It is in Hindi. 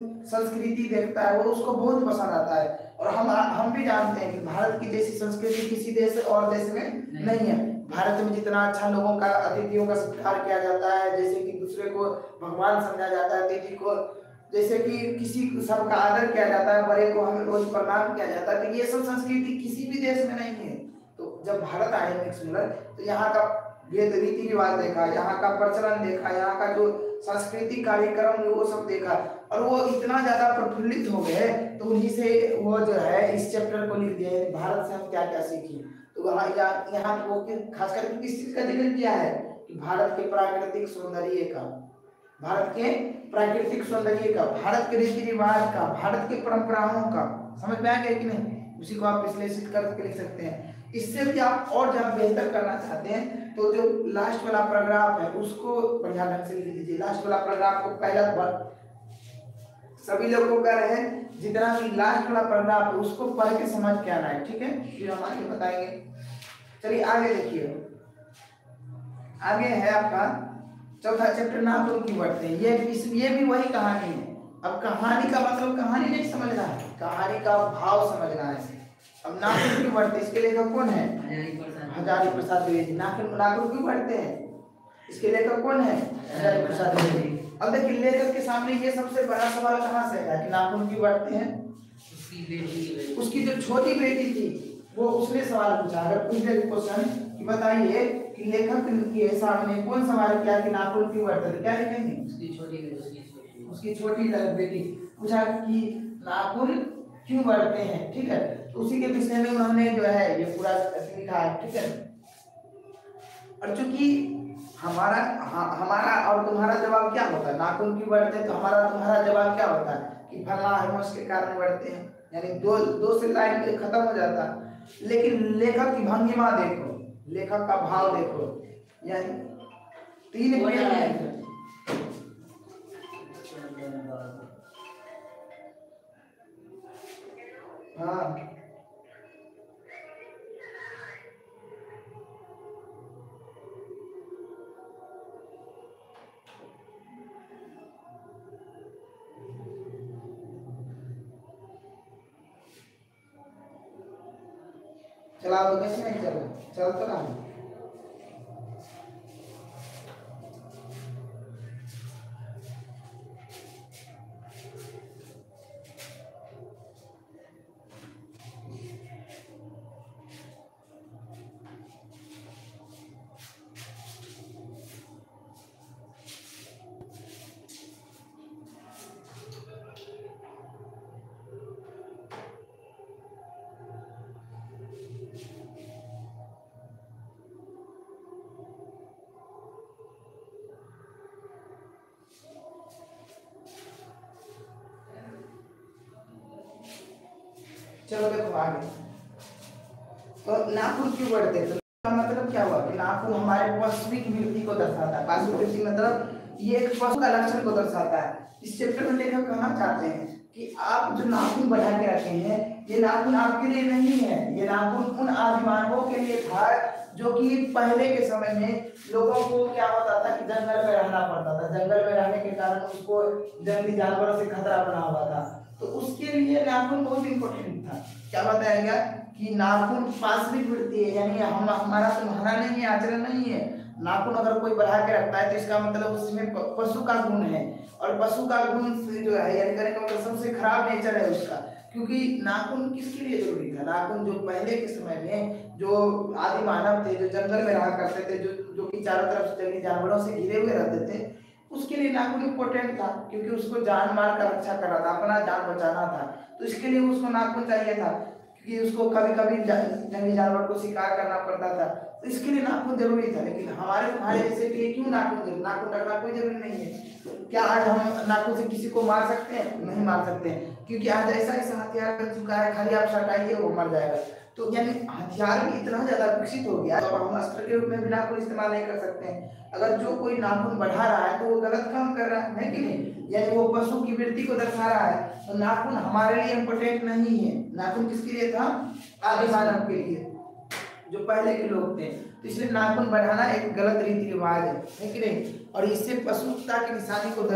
संस्कृति देखता है वो उसको बहुत पसंद आता है। और हम भी जानते हैं कि भारत की जैसी संस्कृति किसी देश और देश में नहीं है। भारत में जितना अच्छा लोगों का अतिथियों का सत्कार किया जाता है, जैसे कि दूसरे को भगवान समझा जाता है, अतिथि को जैसे कि किसी सबका आदर किया जाता है, बड़े को हमें रोज प्रणाम किया जाता है, तो ये सब संस्कृति किसी भी देश में नहीं है। तो जब भारत आए मिक्स तो यहाँ का वेद रीति रिवाज देखा, यहाँ का प्रचलन देखा, यहाँ का जो सांस्कृतिक कार्यक्रम वो सब देखा, और वो इतना ज्यादा प्रफुल्लित हो गए तो उन्हीं से वो जो है इस चैप्टर को लिख दिया है भारत से हम क्या क्या सीखें। तो वहाँ यहाँ वो खास करके किस चीज का जिक्र किया है कि भारत के प्राकृतिक सौंदर्य का, भारत के प्राकृतिक सौंदर्य का, भारत के रीति रिवाज का, भारत के परंपराओं का। समझ में आ गया कि नहीं? उसी को आप विश्लेषित करके लिख सकते हैं। इससे भी आप और जब बेहतर करना चाहते हैं तो जो लास्ट वाला पैराग्राफ है उसको बढ़िया ढंग से लिख दीजिए। लास्ट वाला पैराग्राफ को पहला सभी लोग को कह रहे हैं जितना भी लास्ट वाला पैराग्राफ है उसको पढ़ के समझ के आना है, ठीक है? फिर हम आगे बताएंगे। चलिए आगे देखिए, आगे है आपका चौथा चैप्टर नाखून क्यों बढ़ते हैं। ये भी वही कहानी है। अब कहानी का मतलब कहानी नहीं समझना है, कहानी का भाव समझना है। अब नाखून क्यों बढ़ते, इसके लेखक कौन है? हजारी प्रसाद द्विवेदी। नाखून क्यों बढ़ते हैं, इसके लेखक कौन है? हजारी प्रसाद द्विवेदी। अब देखिए लेखक के सामने ये सबसे बड़ा सवाल कहाँ से है कि नाखून क्यों बढ़ते हैं। उसकी जो छोटी बेटी थी वो उसने सवाल पूछा। अगर पूछे क्वेश्चन कि बताइए कि लेखक के सामने कौन सवाल किया कि नाखून क्यों बढ़ते थे, क्या लिखेंगे? उसकी छोटी बेटी पूछा कि नाखून क्यों बढ़ते हैं, ठीक है? तो उसी के विषय में उन्होंने जो है ये पूरा लिखा है, ठीक है? और चूंकि हमारा और तुम्हारा जवाब क्या होता है, नाखून क्यों बढ़ते हैं, तो हमारा तुम्हारा जवाब क्या होता है कि फला हार्मोन्स के कारण बढ़ते हैं, यानी दो से लाइन खत्म हो जाता है। लेकिन लेखक की भंगिमा देखो, लेखक का भाव देखो, यानी 3 पेज हाँ चला तो कैसे नहीं चला, चल तो रहा है। चलो देखो आगे, तो नाखून क्यों बढ़ते हैं, तो मतलब क्या हुआ कि नाखून हमारे पाश्विक वृद्धि को दर्शाता है। पाश्विक वृद्धि मतलब ये एक पशु का लक्षण को दर्शाता है। इस चैप्टर में लेखक कहना चाहते हैं कि आप जो नाखून बढ़ा के रखे हैं ये नाखून आपके लिए नहीं है, ये नाखून उन आदि मानवों के लिए था जो कि पहले के समय में लोगों को क्या होता था कि जंगल में रहना पड़ता था, जंगल में रहने के कारण उसको जंगली जानवरों से खतरा बना हुआ था, तो उसके लिए नाखून बहुत इंपॉर्टेंट था। क्या बताया गया कि नाखून पाश्विक वृत्ति है, यानी हमारा तुम्हारा नहीं है, आचरण नहीं है। नाखून अगर कोई बढ़ा के रखता है तो इसका मतलब उसमें पशु का गुण है, और पशु का गुण जो है यानी कहने का मतलब सबसे खराब नेचर है उसका। क्योंकि नाखून किसके लिए जरूरी था, नाखून जो पहले के समय में जो आदि मानव थे जो जंगल में रहा करते थे, जो कि चारों तरफ से जंगली जानवरों से घिरे हुए रहते थे, उसके लिए नाखून इम्पोर्टेंट था, क्योंकि उसको जान माल का रक्षा करना था, अपना जान बचाना था, तो इसके लिए उसको नाखून चाहिए था, क्योंकि उसको कभी कभी जंगली जानवर को शिकार करना पड़ता था, तो इसके लिए नाखून जरूरी था। लेकिन हमारे तुम्हारे जैसे के लिए क्यों नाखून जरूरी, नाखून रखना कोई जरूरी नहीं है। क्या आज हम नाखून से किसी को मार सकते हैं? नहीं मार सकते हैं, क्योंकि आज ऐसा ऐसा हथियार बन चुका है, खाली आप सटाइए वो मर जाएगा। तो यानी हथियार भी इतना ज्यादा विकसित हो गया तो हम अस्त्र के रूप में भी नाखून इस्तेमाल नहीं कर सकते हैं। अगर जो कोई नाखून बढ़ा रहा है तो वो गलत काम कर रहा है कि नहीं, यानी वो पशु की वृत्ति को दर्शा रहा है। तो नाखून हमारे लिए इम्पोर्टेंट नहीं है। नाखून किसके लिए था? आदि मानव के लिए, जो पहले के लोग थे। तो इसलिए नाखून बढ़ाना एक गलत रीति रिवाज है कि नहीं, और इससे पशुता की निशानी को